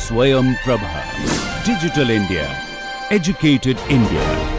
Swayam Prabha. Digital India. Educated India.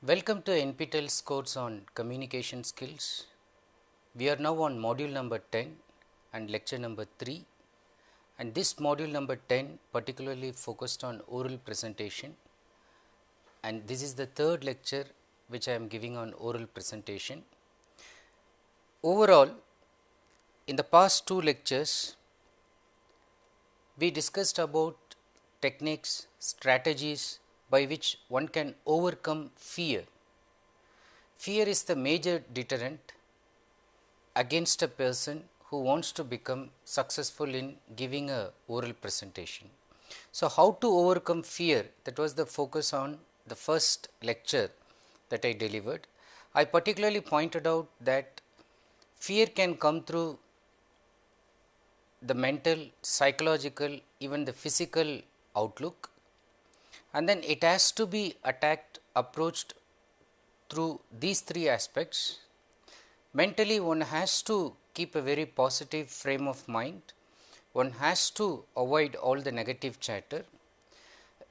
Welcome to NPTEL's course on communication skills. We are now on module number 10 and lecture number 3, and this module number 10 particularly focused on oral presentation, and this is the third lecture which I am giving on oral presentation. Overall, in the past two lectures we discussed about techniques, strategies by which one can overcome fear. Fear is the major deterrent against a person who wants to become successful in giving a oral presentation. So, how to overcome fear, that was the focus on the first lecture that I delivered. I particularly pointed out that fear can come through the mental, psychological, even the physical outlook, and then it has to be approached through these three aspects. Mentally, one has to keep a very positive frame of mind, one has to avoid all the negative chatter.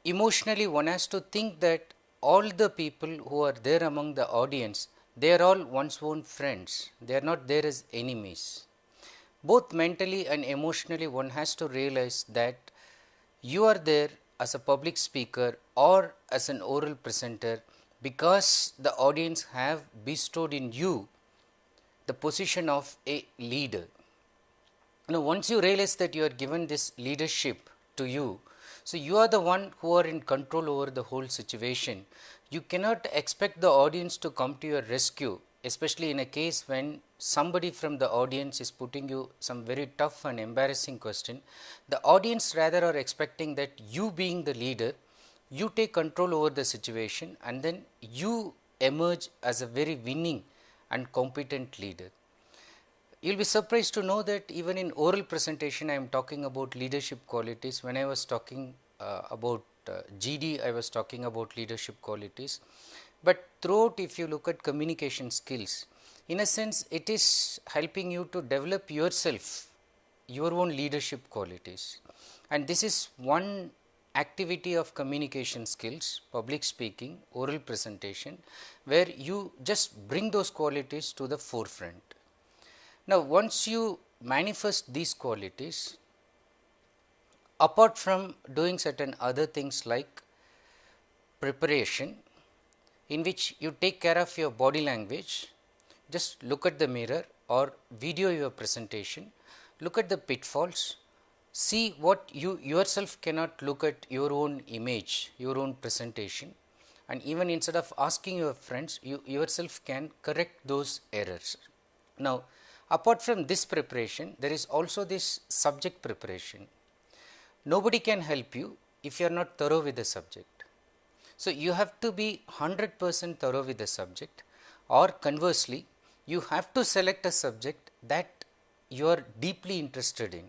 Emotionally, one has to think that all the people who are there among the audience, they are all one's own friends, they are not there as enemies. Both mentally and emotionally, one has to realize that you are there as a public speaker or as an oral presenter because the audience have bestowed in you the position of a leader. Now, once you realize that you are given this leadership to you, so you are the one who are in control over the whole situation. You cannot expect the audience to come to your rescue, especially in a case when somebody from the audience is putting you some very tough and embarrassing question. The audience rather are expecting that you, being the leader, you take control over the situation and then you emerge as a very winning and competent leader. You will be surprised to know that even in oral presentation I am talking about leadership qualities. When I was talking about GD, I was talking about leadership qualities. But throughout, if you look at communication skills, in a sense it is helping you to develop yourself, your own leadership qualities. And this is one activity of communication skills, public speaking, oral presentation, where you just bring those qualities to the forefront. Now, once you manifest these qualities, apart from doing certain other things like preparation, in which you take care of your body language, just look at the mirror or video your presentation, look at the pitfalls, see what you yourself cannot look at your own image, your own presentation, and even instead of asking your friends, you yourself can correct those errors. Now, apart from this preparation, there is also this subject preparation. Nobody can help you if you are not thorough with the subject. So, you have to be 100% thorough with the subject, or conversely, you have to select a subject that you are deeply interested in,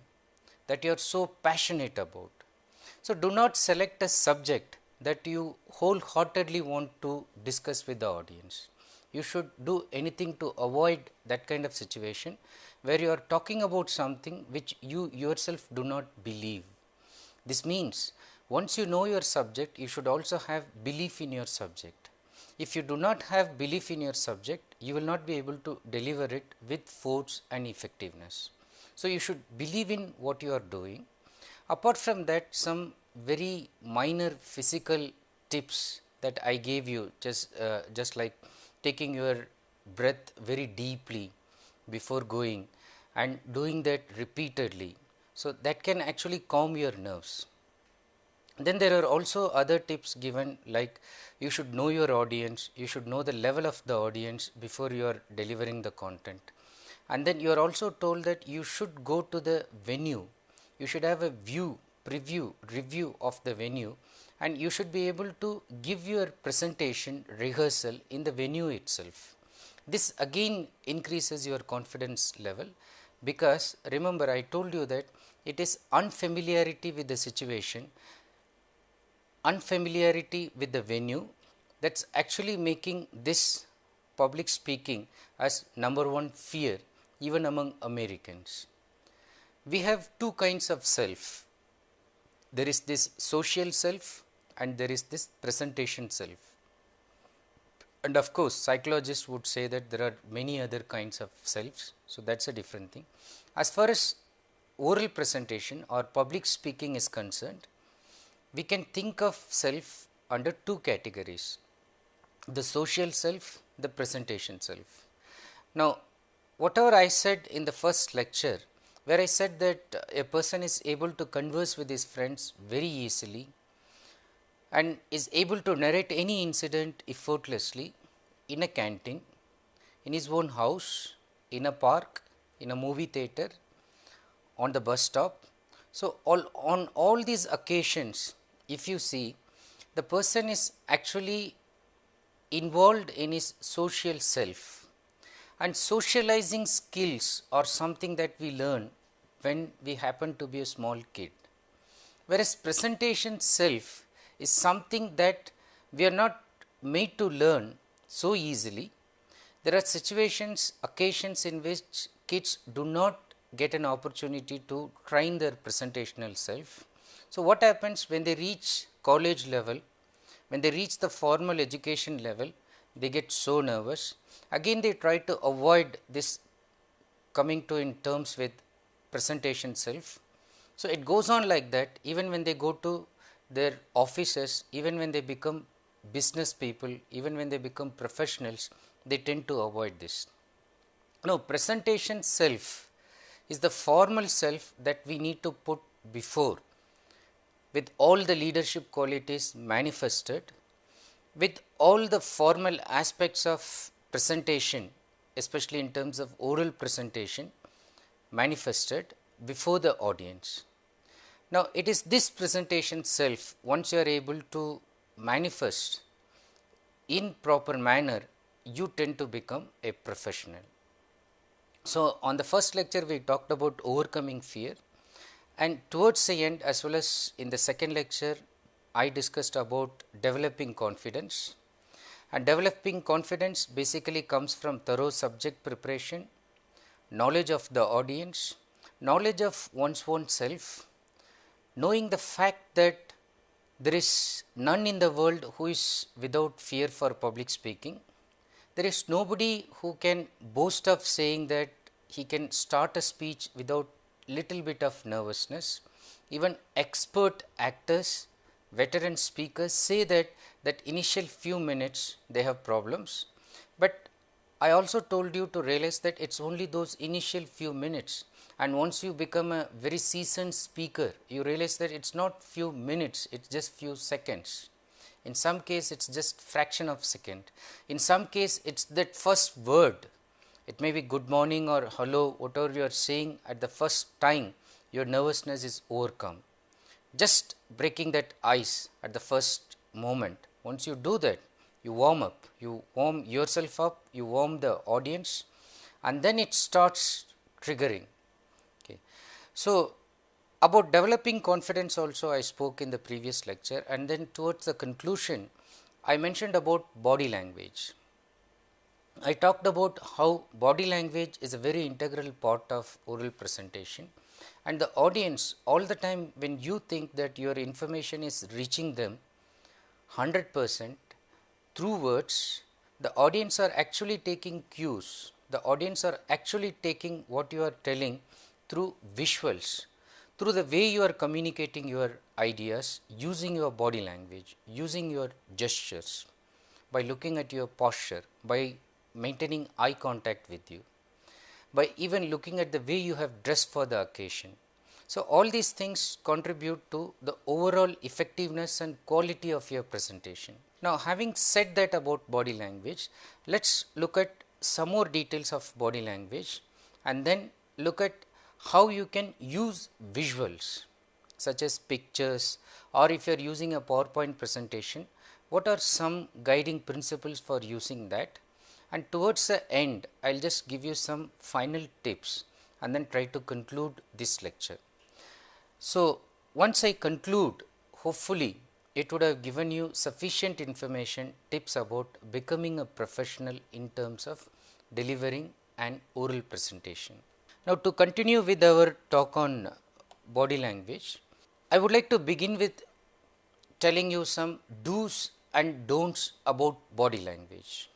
that you are so passionate about. So, do not select a subject that you wholeheartedly want to discuss with the audience. You should do anything to avoid that kind of situation where you are talking about something which you yourself do not believe. This means once you know your subject, you should also have belief in your subject. If you do not have belief in your subject, you will not be able to deliver it with force and effectiveness. So, you should believe in what you are doing. Apart from that, some very minor physical tips that I gave you, just like taking your breath very deeply before going and doing that repeatedly. So, that can actually calm your nerves. Then there are also other tips given, like you should know your audience, you should know the level of the audience before you are delivering the content. And then you are also told that you should go to the venue, you should have a preview, review of the venue, and you should be able to give your presentation rehearsal in the venue itself. This again increases your confidence level, because remember I told you that it is unfamiliarity with the situation, unfamiliarity with the venue, that's actually making this public speaking as number one fear even among Americans. We have two kinds of self. There is this social self and there is this presentation self. And of course, psychologists would say that there are many other kinds of selves, so that's a different thing. As far as oral presentation or public speaking is concerned, we can think of self under two categories: the social self, the presentation self. Now, whatever I said in the first lecture, where I said that a person is able to converse with his friends very easily and is able to narrate any incident effortlessly in a canteen, in his own house, in a park, in a movie theater, on the bus stop. So, on all these occasions, if you see, the person is actually involved in his social self, and socializing skills are something that we learn when we happen to be a small kid, whereas presentation self is something that we are not made to learn so easily. There are situations, occasions in which kids do not get an opportunity to train their presentational self. So, what happens when they reach college level, when they reach the formal education level, they get so nervous. Again they try to avoid this coming to in terms with presentation self. So, it goes on like that even when they go to their offices, even when they become business people, even when they become professionals, they tend to avoid this. Now, presentation self is the formal self that we need to put before, with all the leadership qualities manifested, with all the formal aspects of presentation, especially in terms of oral presentation, manifested before the audience. Now, it is this presentation self, once you are able to manifest in proper manner, you tend to become a professional. So, on the first lecture we talked about overcoming fear, and towards the end as well as in the second lecture I discussed about developing confidence. And developing confidence basically comes from thorough subject preparation, knowledge of the audience, knowledge of one's own self, knowing the fact that there is none in the world who is without fear for public speaking. There is nobody who can boast of saying that he can start a speech without little bit of nervousness. Even expert actors, veteran speakers say that initial few minutes they have problems, but I also told you to realize that it is only those initial few minutes, and once you become a very seasoned speaker, you realize that it is not few minutes, it is just few seconds. In some case it is just fraction of second, in some case it is that first word, it may be good morning or hello, whatever you are saying at the first time, your nervousness is overcome. Just breaking that ice at the first moment, once you do that, you warm up, you warm yourself up, you warm the audience, and then it starts triggering. Okay. So, about developing confidence also I spoke in the previous lecture, and then towards the conclusion I mentioned about body language. I talked about how body language is a very integral part of oral presentation, and the audience, all the time when you think that your information is reaching them 100% through words, the audience are actually taking cues, the audience are actually taking what you are telling through visuals, through the way you are communicating your ideas, using your body language, using your gestures, by looking at your posture, by maintaining eye contact with you, by even looking at the way you have dressed for the occasion. So, all these things contribute to the overall effectiveness and quality of your presentation. Now, having said that about body language, let us look at some more details of body language and then look at how you can use visuals. such as pictures, or if you are using a PowerPoint presentation, what are some guiding principles for using that? And towards the end, I will just give you some final tips and then try to conclude this lecture. So, once I conclude, hopefully it would have given you sufficient information, tips about becoming a professional in terms of delivering an oral presentation. Now, to continue with our talk on body language, I would like to begin with telling you some do's and don'ts about body language.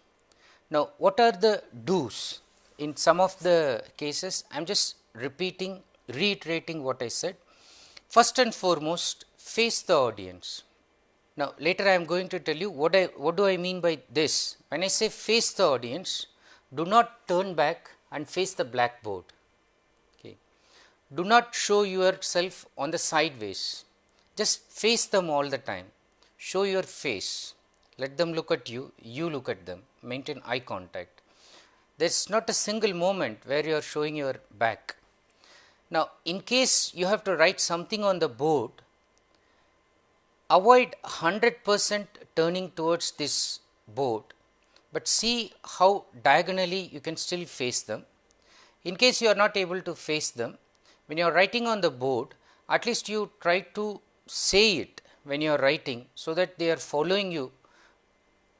Now, what are the do's? In some of the cases, I am just reiterating what I said. First and foremost, face the audience. Now, later I am going to tell you what do I mean by this. When I say face the audience, do not turn back and face the blackboard. Okay. Do not show yourself on the sideways. Just face them all the time. Show your face. Let them look at you, you look at them. Maintain eye contact. There is not a single moment where you are showing your back. Now, in case you have to write something on the board, avoid 100% turning towards this board, but see how diagonally you can still face them. In case you are not able to face them, when you are writing on the board, at least you try to say it when you are writing, so that they are following you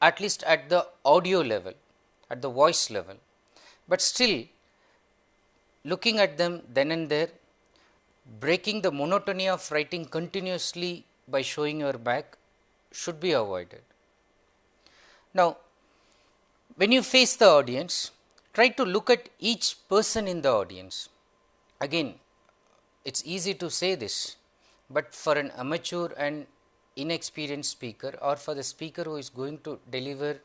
at least at the audio level, at the voice level. But still, looking at them then and there, breaking the monotony of writing continuously by showing your back should be avoided. Now, when you face the audience, try to look at each person in the audience. Again, it is easy to say this, but for an amateur and inexperienced speaker, or for the speaker who is going to deliver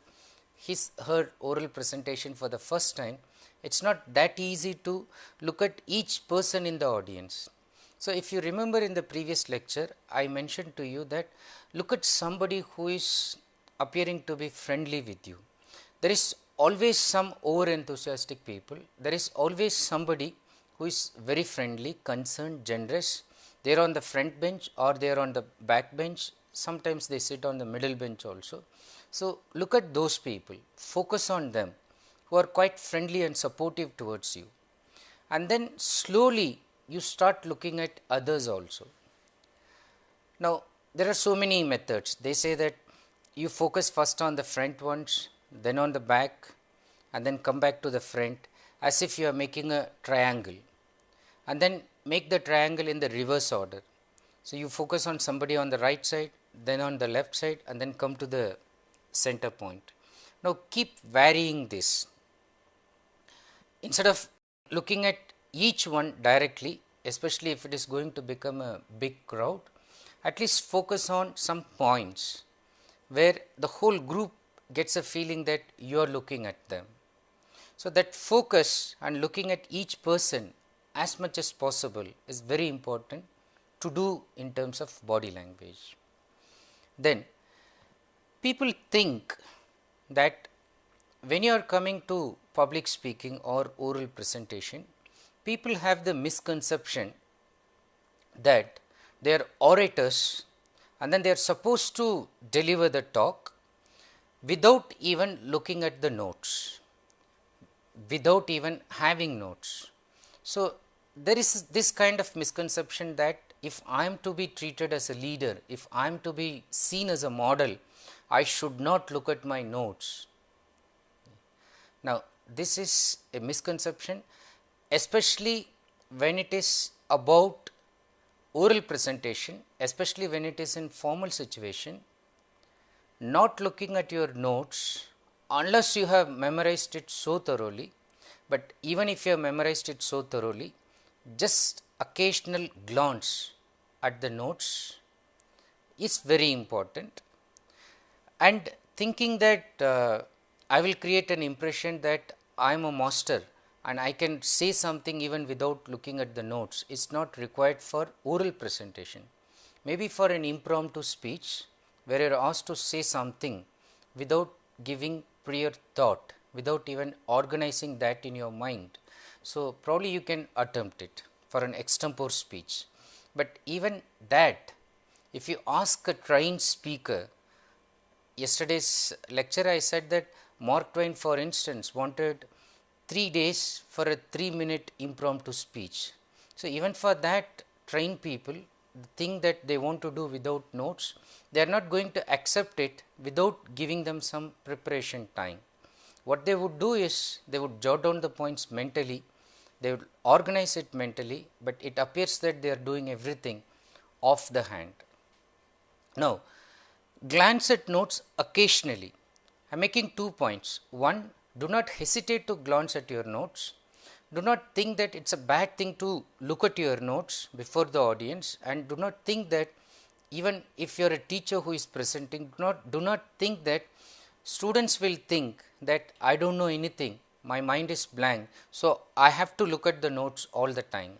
her oral presentation for the first time, it is not that easy to look at each person in the audience. So, if you remember in the previous lecture, I mentioned to you that look at somebody who is appearing to be friendly with you. There is always some over enthusiastic people. There is always somebody who is very friendly, concerned, generous. They are on the front bench or they are on the back bench. Sometimes they sit on the middle bench also. So, look at those people, focus on them who are quite friendly and supportive towards you, and then slowly you start looking at others also. Now, there are so many methods. They say that you focus first on the front ones, then on the back, and then come back to the front, as if you are making a triangle, and then make the triangle in the reverse order. So, you focus on somebody on the right side, then on the left side, and then come to the center point. Now, keep varying this. Instead of looking at each one directly, especially if it is going to become a big crowd, at least focus on some points where the whole group gets a feeling that you are looking at them. So, that focus and looking at each person as much as possible is very important to do in terms of body language. Then, people think that when you are coming to public speaking or oral presentation, people have the misconception that they are orators and then they are supposed to deliver the talk without even looking at the notes, without even having notes. So, there is this kind of misconception that if I am to be treated as a leader, if I am to be seen as a model, I should not look at my notes. Now, this is a misconception, especially when it is about oral presentation, especially when it is in formal situation. Not looking at your notes unless you have memorized it so thoroughly, but even if you have memorized it so thoroughly, just occasional glance at the notes is very important, and thinking that I will create an impression that I am a master and I can say something even without looking at the notes is not required for oral presentation. Maybe for an impromptu speech where you are asked to say something without giving prior thought, without even organizing that in your mind. So, probably you can attempt it for an extempore speech. but even that, if you ask a trained speaker, yesterday's lecture I said that Mark Twain, for instance, wanted 3 days for a 3-minute impromptu speech. So, even for that trained people, the thing that they want to do without notes, they are not going to accept it without giving them some preparation time. What they would do is, they would jot down the points mentally, they would organize it mentally, but it appears that they are doing everything off the hand. Now, glance at notes occasionally. I am making 2 points. One, do not hesitate to glance at your notes. Do not think that it is a bad thing to look at your notes before the audience, and do not think that even if you are a teacher who is presenting, do not think that students will think that I do not know anything, my mind is blank, so I have to look at the notes all the time.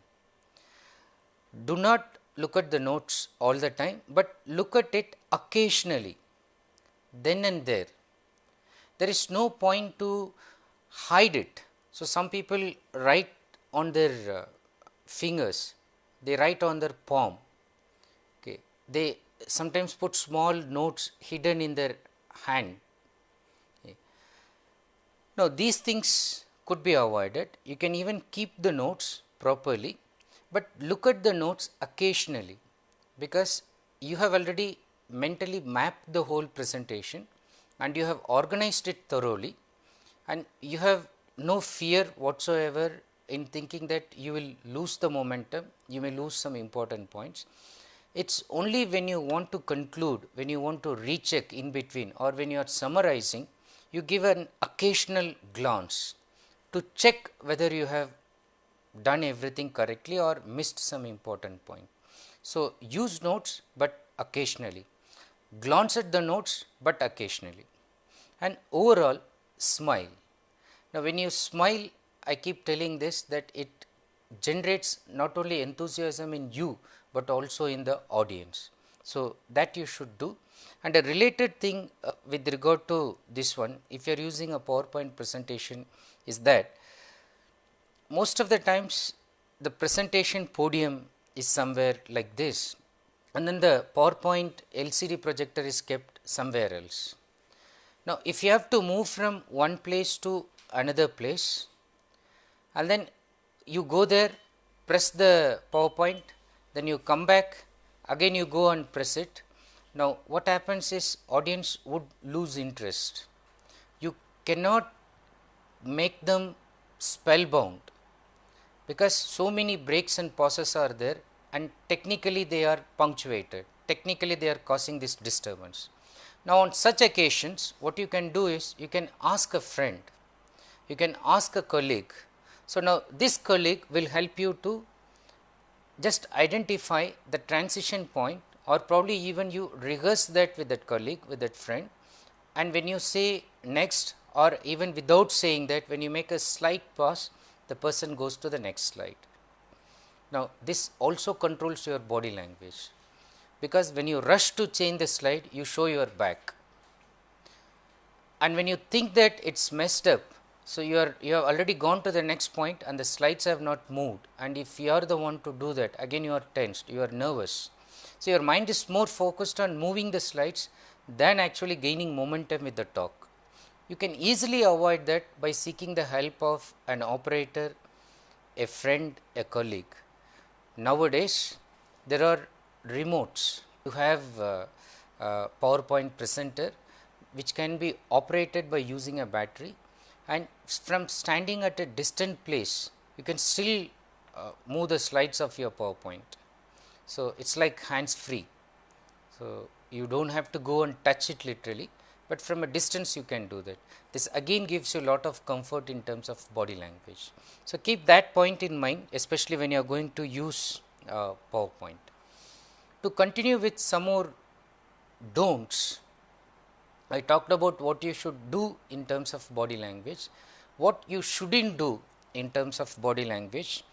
Do not look at the notes all the time, but look at it occasionally, then and there. There is no point to hide it. So, some people write on their fingers, they write on their palm, okay. They sometimes put small notes hidden in their hand. Okay. Now, these things could be avoided. You can even keep the notes properly, but look at the notes occasionally, because you have already mentally mapped the whole presentation and you have organized it thoroughly, and you have no fear whatsoever in thinking that you will lose the momentum, you may lose some important points. It is only when you want to conclude, when you want to recheck in between, or when you are summarizing, you give an occasional glance to check whether you have done everything correctly or missed some important point. So, use notes, but occasionally, glance at the notes, but occasionally, and overall smile. Now, when you smile, I keep telling this, that it generates not only enthusiasm in you, but also in the audience. So, that you should do. And a related thing with regard to this one, if you are using a PowerPoint presentation, is that most of the times the presentation podium is somewhere like this, and then the PowerPoint LCD projector is kept somewhere else. Now, if you have to move from one place to another place, and then you go there, press the PowerPoint, then you come back, again you go and press it. Now, what happens is, audience would lose interest. You cannot make them spellbound, because so many breaks and pauses are there, and technically they are punctuated, technically they are causing this disturbance. Now, on such occasions, what you can do is, you can ask a friend, you can ask a colleague. So, now this colleague will help you to just identify the transition point, or probably even you rehearse that with that colleague, with that friend, and when you say next, or even without saying that, when you make a slight pause, the person goes to the next slide. Now, this also controls your body language, because when you rush to change the slide, you show your back, and when you think that it is messed up, so you have already gone to the next point and the slides have not moved, and if you are the one to do that, again you are tensed, you are nervous. So, your mind is more focused on moving the slides than actually gaining momentum with the talk. You can easily avoid that by seeking the help of an operator, a friend, a colleague. Nowadays, there are remotes. You have a PowerPoint presenter which can be operated by using a battery, and from standing at a distant place, you can still move the slides of your PowerPoint. So, it is like hands free. So, you do not have to go and touch it literally, but from a distance you can do that. This again gives you a lot of comfort in terms of body language. So, keep that point in mind, especially when you are going to use PowerPoint. To continue with some more don'ts, I talked about what you should do in terms of body language. What you shouldn't do in terms of body language: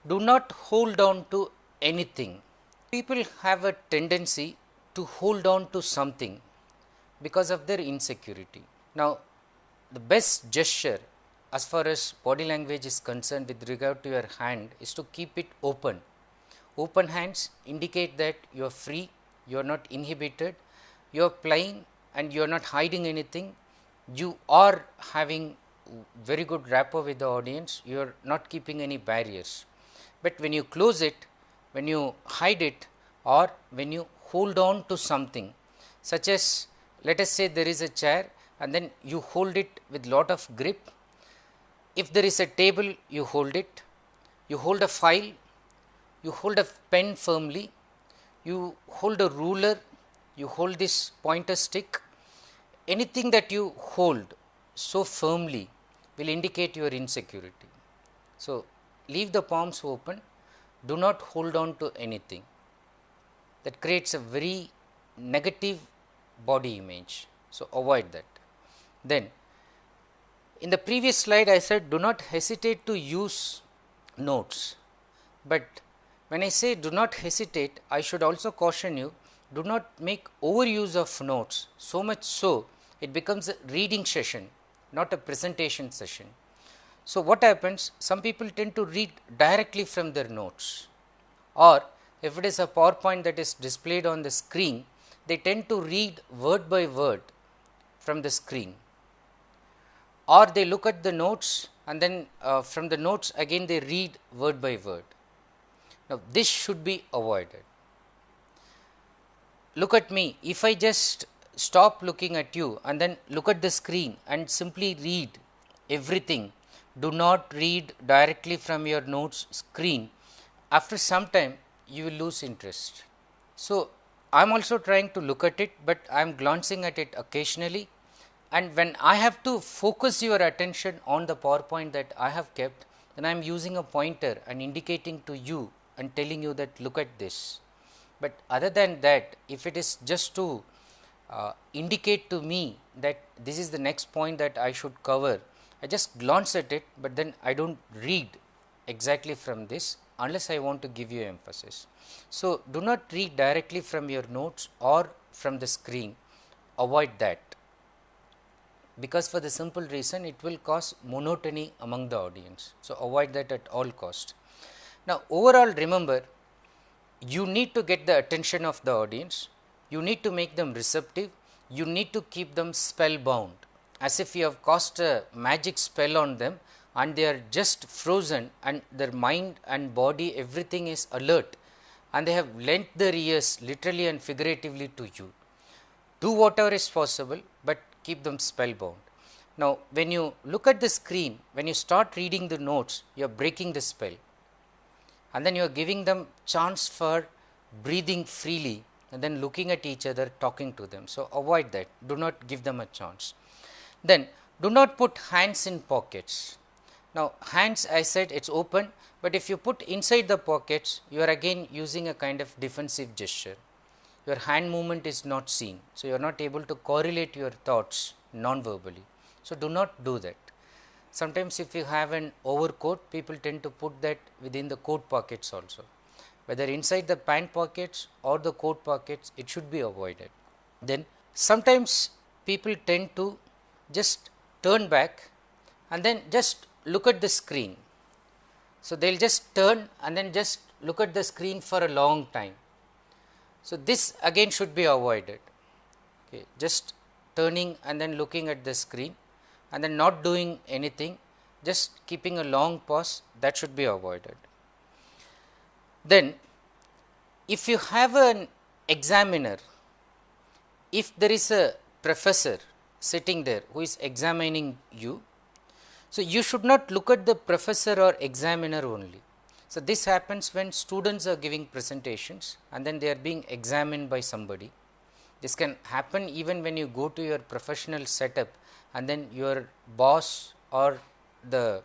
do not hold on to anything. People have a tendency to hold on to something because of their insecurity. Now, the best gesture as far as body language is concerned with regard to your hand is to keep it open. Open hands indicate that you are free, you are not inhibited, you are playing and you are not hiding anything, you are having very good rapport with the audience, you are not keeping any barriers. But when you close it, when you hide it, or when you hold on to something, such as let us say there is a chair and then you hold it with lot of grip. If there is a table, you hold it, you hold a file, you hold a pen firmly, you hold a ruler, you hold this pointer stick, anything that you hold so firmly will indicate your insecurity. So, leave the palms open, do not hold on to anything. That creates a very negative body image. So, avoid that. Then, in the previous slide I said do not hesitate to use notes, but when I say do not hesitate, I should also caution you, do not make overuse of notes, so much so it becomes a reading session, not a presentation session. So, what happens? Some people tend to read directly from their notes, or if it is a PowerPoint that is displayed on the screen, they tend to read word by word from the screen, or they look at the notes and then from the notes again they read word by word. Now, this should be avoided. Look at me, if I just stop looking at you and then look at the screen and simply read everything, do not read directly from your notes screen, after some time you will lose interest. So, I am also trying to look at it, but I am glancing at it occasionally, and when I have to focus your attention on the PowerPoint that I have kept, then I am using a pointer and indicating to you and telling you that look at this. But other than that, if it is just to indicate to me that this is the next point that I should cover, I just glance at it, but then I do not read exactly from this unless I want to give you emphasis. So, do not read directly from your notes or from the screen, avoid that, because for the simple reason it will cause monotony among the audience. So, avoid that at all cost. Now, overall remember, you need to get the attention of the audience, you need to make them receptive, you need to keep them spellbound, as if you have cast a magic spell on them and they are just frozen and their mind and body everything is alert and they have lent their ears literally and figuratively to you. Do whatever is possible, but keep them spellbound. Now, when you look at the screen, when you start reading the notes, you are breaking the spell, and then you are giving them chance for breathing freely and then looking at each other, talking to them. So, avoid that, do not give them a chance. Then do not put hands in pockets. Now, hands I said it is open, but if you put inside the pockets, you are again using a kind of defensive gesture. Your hand movement is not seen, so you are not able to correlate your thoughts non-verbally. So, do not do that. Sometimes if you have an overcoat, people tend to put that within the coat pockets also. Whether inside the pant pockets or the coat pockets, it should be avoided. Then sometimes people tend to just turn back and then just look at the screen. So, they will just turn and then just look at the screen for a long time. So, this again should be avoided. Okay, just turning and then looking at the screen and then not doing anything, just keeping a long pause, that should be avoided. Then if you have an examiner, if there is a professor sitting there who is examining you, so you should not look at the professor or examiner only. So, this happens when students are giving presentations and then they are being examined by somebody. This can happen even when you go to your professional setup and then your boss or the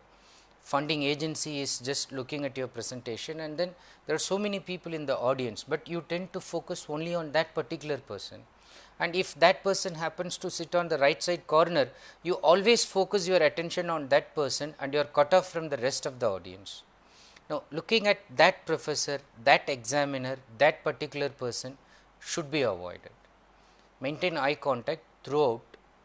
funding agency is just looking at your presentation, and then there are so many people in the audience, but you tend to focus only on that particular person. And if that person happens to sit on the right side corner, you always focus your attention on that person and you are cut off from the rest of the audience. Now, looking at that professor, that examiner, that particular person should be avoided. Maintain eye contact throughout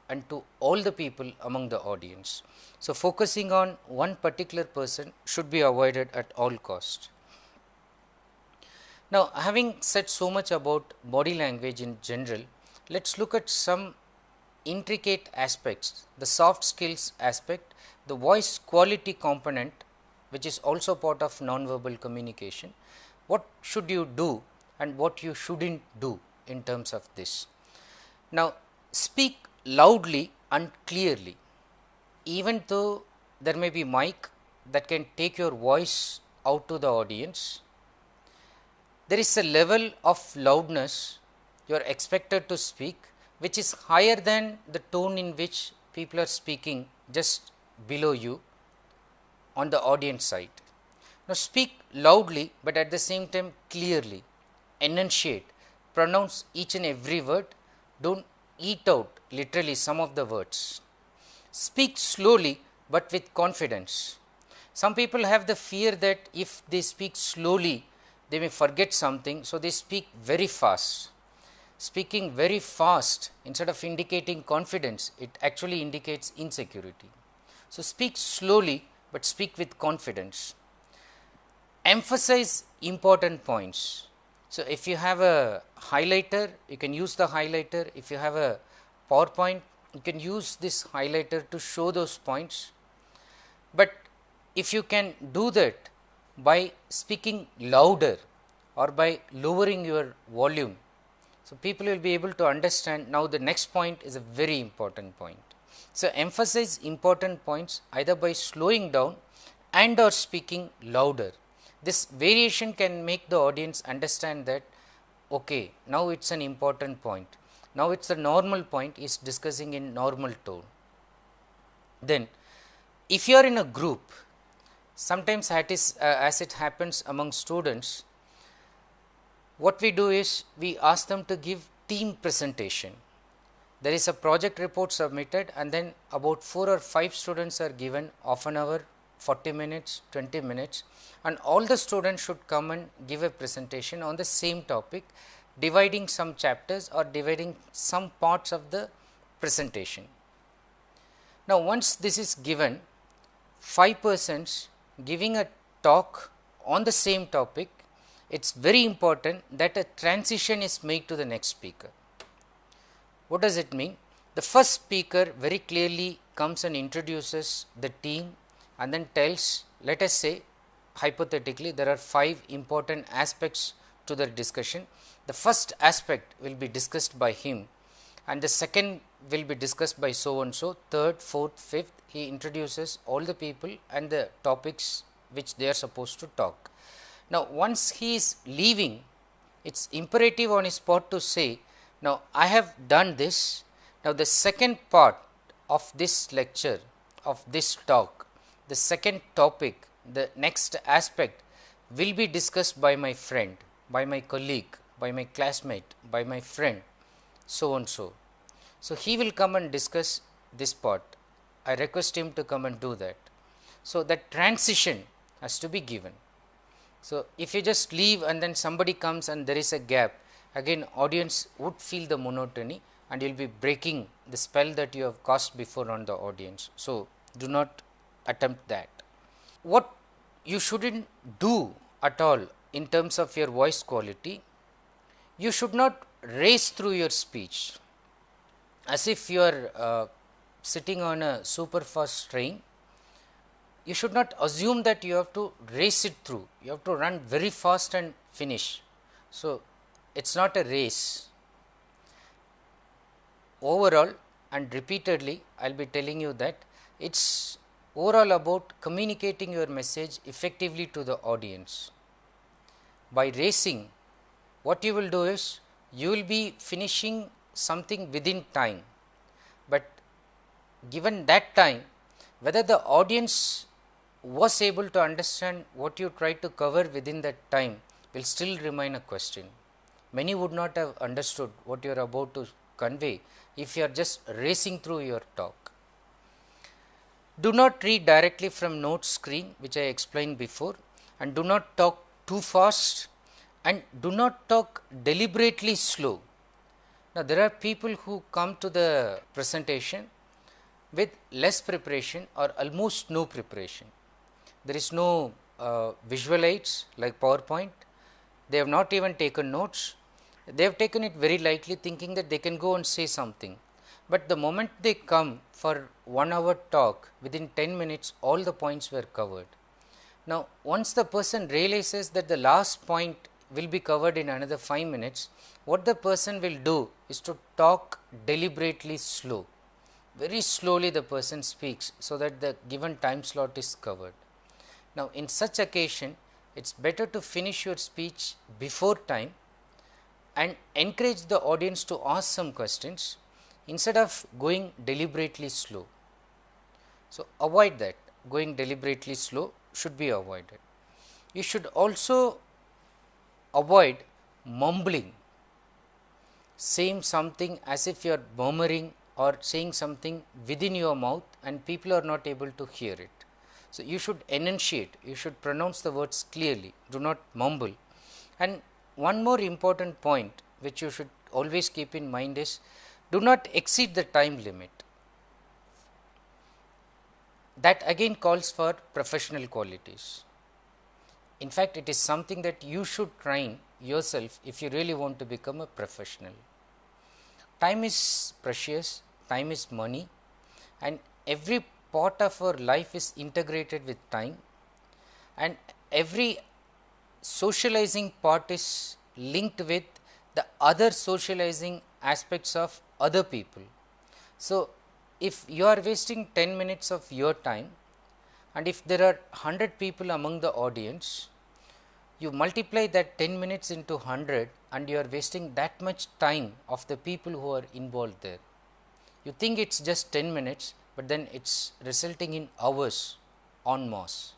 and to all the people among the audience. So, focusing on one particular person should be avoided at all cost. Now, having said so much about body language in general, let's look at some intricate aspects, the soft skills aspect, the voice quality component, which is also part of non-verbal communication. What should you do and what you shouldn't do in terms of this? Now, speak loudly and clearly, even though there may be mic that can take your voice out to the audience. There is a level of loudness you are expected to speak, which is higher than the tone in which people are speaking just below you on the audience side. Now, speak loudly, but at the same time clearly, enunciate, pronounce each and every word, don't eat out literally some of the words. Speak slowly, but with confidence. Some people have the fear that if they speak slowly, they may forget something, so they speak very fast. Speaking very fast, instead of indicating confidence, it actually indicates insecurity. So, speak slowly, but speak with confidence. Emphasize important points. So, if you have a highlighter, you can use the highlighter. If you have a PowerPoint, you can use this highlighter to show those points. But if you can do that by speaking louder or by lowering your volume, so people will be able to understand. Now, the next point is a very important point. So, emphasize important points either by slowing down and or speaking louder. This variation can make the audience understand that, okay, now it is an important point. Now, it is a normal point, is discussing in normal tone. Then, if you are in a group, sometimes as it happens among students, what we do is we ask them to give team presentation. There is a project report submitted, and then about 4 or 5 students are given half an hour, 40 minutes, 20 minutes, and all the students should come and give a presentation on the same topic, dividing some chapters or dividing some parts of the presentation. Now, once this is given, 5 persons giving a talk on the same topic, it is very important that a transition is made to the next speaker. What does it mean? The first speaker very clearly comes and introduces the team and then tells, let us say hypothetically there are 5 important aspects to the discussion. The first aspect will be discussed by him, and the second will be discussed by so and so, third, fourth, fifth. He introduces all the people and the topics which they are supposed to talk. Now, once he is leaving, it is imperative on his part to say, now I have done this. Now, the second part of this lecture, of this talk, the second topic, the next aspect will be discussed by my friend, by my colleague, by my classmate, by my friend, so and so. So, he will come and discuss this part. I request him to come and do that. So, that transition has to be given. So, if you just leave and then somebody comes and there is a gap, again audience would feel the monotony and you will be breaking the spell that you have cast before on the audience. So, do not attempt that. What you shouldn't do at all in terms of your voice quality, you should not race through your speech as if you are sitting on a super fast train. You should not assume that you have to race it through, you have to run very fast and finish. So, it is not a race. Overall and repeatedly I will be telling you that it is overall about communicating your message effectively to the audience. By racing, what you will do is you will be finishing something within time, but given that time, whether the audience was able to understand what you tried to cover within that time will still remain a question. Many would not have understood what you are about to convey if you are just racing through your talk. Do not read directly from notes screen, which I explained before, and do not talk too fast and do not talk deliberately slow. Now, there are people who come to the presentation with less preparation or almost no preparation. There is no visual aids like PowerPoint, they have not even taken notes, they have taken it very lightly, thinking that they can go and say something. But the moment they come for 1 hour talk, within 10 minutes all the points were covered. Now, once the person realizes that the last point will be covered in another 5 minutes, what the person will do is to talk deliberately slow. Very slowly the person speaks, so that the given time slot is covered. Now, in such occasion, it is better to finish your speech before time and encourage the audience to ask some questions instead of going deliberately slow. So, avoid that. Going deliberately slow should be avoided. You should also avoid mumbling, saying something as if you are murmuring or saying something within your mouth and people are not able to hear it. So, you should enunciate, you should pronounce the words clearly, do not mumble. And one more important point which you should always keep in mind is, do not exceed the time limit. That again calls for professional qualities. In fact, it is something that you should train yourself if you really want to become a professional. Time is precious, time is money, and every part of our life is integrated with time, and every socializing part is linked with the other socializing aspects of other people. So, if you are wasting 10 minutes of your time, and if there are 100 people among the audience, you multiply that 10 minutes into 100 and you are wasting that much time of the people who are involved there. You think it is just 10 minutes, but then it is resulting in hours en masse.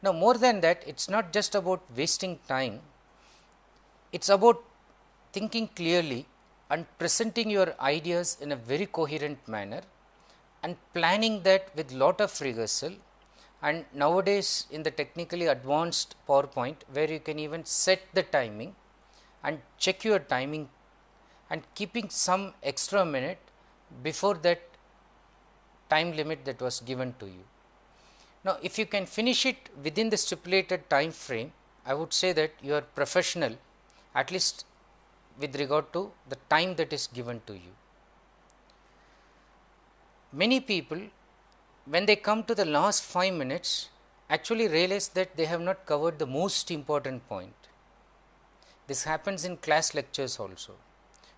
Now, more than that, it is not just about wasting time, it is about thinking clearly and presenting your ideas in a very coherent manner and planning that with lot of rehearsal. And nowadays, in the technically advanced PowerPoint, where you can even set the timing and check your timing and keeping some extra minute before that time limit that was given to you. Now, if you can finish it within the stipulated time frame, I would say that you are professional, at least with regard to the time that is given to you. Many people, when they come to the last 5 minutes, actually realize that they have not covered the most important point. This happens in class lectures also.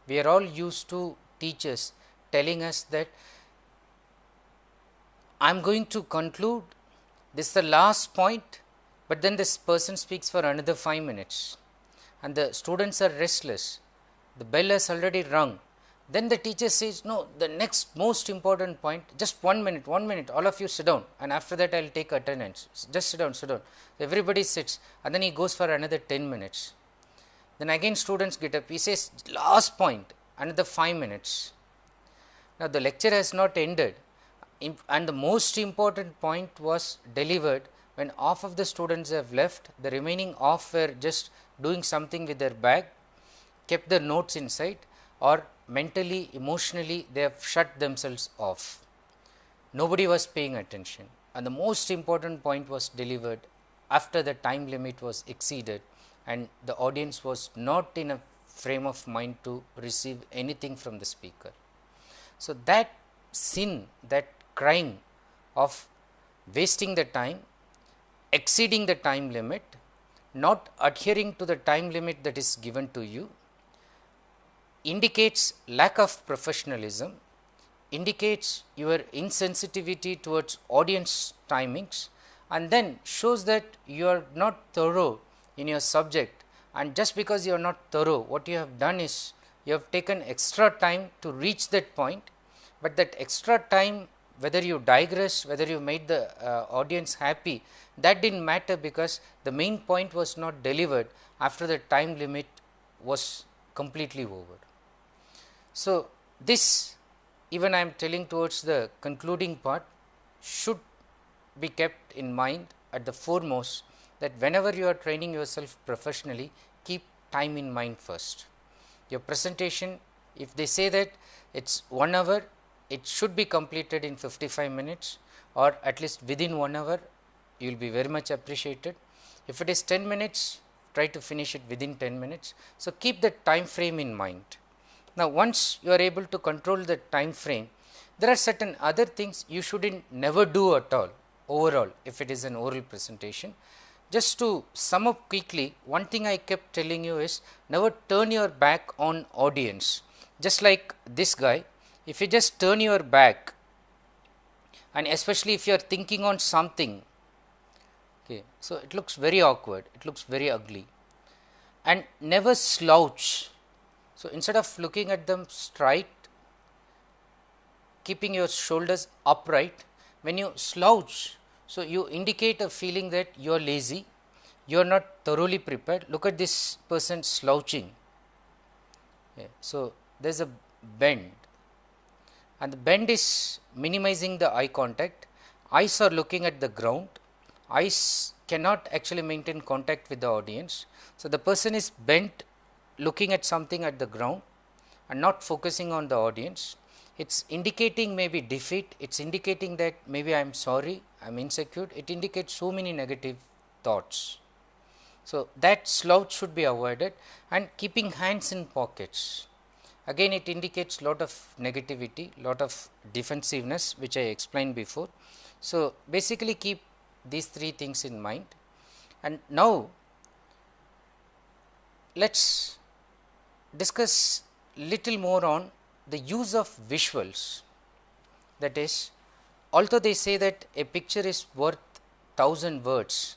We are all used to teachers telling us that I am going to conclude, this is the last point, but then this person speaks for another 5 minutes and the students are restless. The bell has already rung. Then the teacher says, no, the next most important point, just 1 minute, all of you sit down, and after that I will take attendance. Just sit down. Everybody sits, and then he goes for another 10 minutes. Then again students get up, he says, last point, another 5 minutes. Now, the lecture has not ended, and the most important point was delivered when half of the students have left, the remaining half were just doing something with their bag, kept their notes inside, or mentally, emotionally they have shut themselves off. Nobody was paying attention, and the most important point was delivered after the time limit was exceeded and the audience was not in a frame of mind to receive anything from the speaker. So, that sin, that crime of wasting the time, exceeding the time limit, not adhering to the time limit that is given to you, indicates lack of professionalism, indicates your insensitivity towards audience timings, and then shows that you are not thorough in your subject. And just because you are not thorough, what you have done is you have taken extra time to reach that point, but that extra time, whether you digress, whether you made the audience happy, that did not matter, because the main point was not delivered after the time limit was completely over. So, this, even I am telling towards the concluding part, should be kept in mind at the foremost, that whenever you are training yourself professionally, keep time in mind first. Your presentation, if they say that it is 1 hour, it should be completed in 55 minutes or at least within 1 hour, you will be very much appreciated. If it is 10 minutes, try to finish it within 10 minutes. So, keep the time frame in mind. Now, once you are able to control the time frame, there are certain other things you shouldn't never do at all overall if it is an oral presentation. Just to sum up quickly, one thing I kept telling you is never turn your back on audience. Just like this guy, if you just turn your back, and especially if you are thinking on something, okay, so it looks very awkward, it looks very ugly, and never slouch. So, instead of looking at them straight, keeping your shoulders upright, when you slouch, so you indicate a feeling that you are lazy, you are not thoroughly prepared. Look at this person slouching. Okay. So, there is a bend, and the bend is minimizing the eye contact. Eyes are looking at the ground, eyes cannot actually maintain contact with the audience. So, the person is bent looking at something at the ground and not focusing on the audience. It is indicating maybe defeat, it is indicating that maybe I am sorry, I am insecure, it indicates so many negative thoughts. So, that slouch should be avoided, and keeping hands in pockets. Again it indicates lot of negativity, lot of defensiveness, which I explained before. So, basically keep these three things in mind. And now, let us discuss little more on the use of visuals. That is, although they say that a picture is worth 1000 words,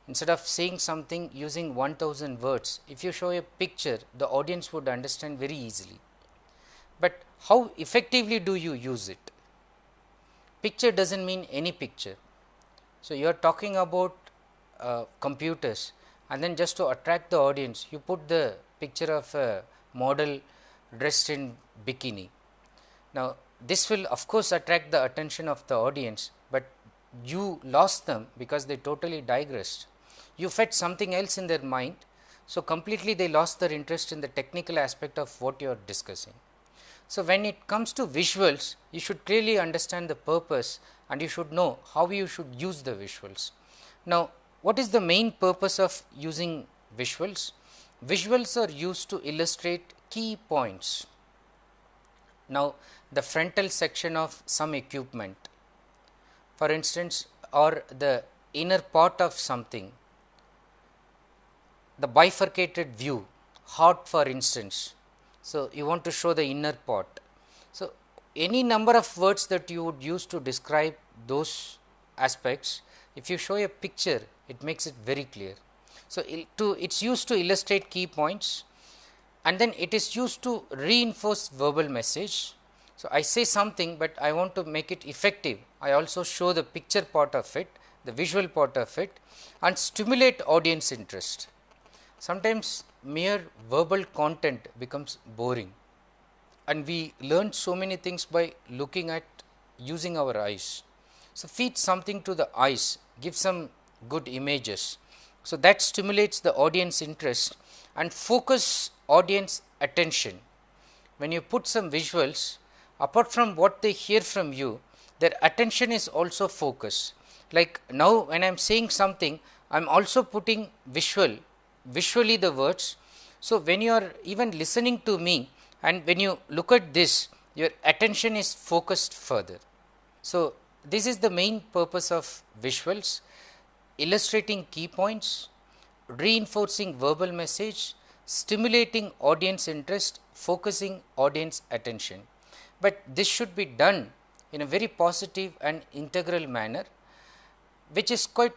instead of saying something using 1000 words, if you show a picture, the audience would understand very easily. But how effectively do you use it? Picture does not mean any picture. So, you are talking about computers, and then just to attract the audience, you put the picture of a model dressed in bikini. Now, this will of course attract the attention of the audience, but you lost them because they totally digressed. You fed something else in their mind, so completely they lost their interest in the technical aspect of what you are discussing. So, when it comes to visuals, you should clearly understand the purpose, and you should know how you should use the visuals. Now, what is the main purpose of using visuals? Visuals are used to illustrate key points. Now, the frontal section of some equipment, for instance, or the inner part of something, the bifurcated view, heart for instance. So, you want to show the inner part. So, any number of words that you would use to describe those aspects, if you show a picture, it makes it very clear. So, it is used to illustrate key points, and then it is used to reinforce verbal message. So, I say something, but I want to make it effective. I also show the picture part of it, the visual part of it, and stimulate audience interest. Sometimes mere verbal content becomes boring, and we learn so many things by looking at using our eyes. So, feed something to the eyes, give some good images. So, that stimulates the audience interest and focus audience attention. When you put some visuals, apart from what they hear from you, their attention is also focused. Like now when I am saying something, I am also putting visually the words. So, when you are even listening to me and when you look at this, your attention is focused further. So, this is the main purpose of visuals: illustrating key points, reinforcing verbal message, stimulating audience interest, focusing audience attention. But this should be done in a very positive and integral manner, which is quite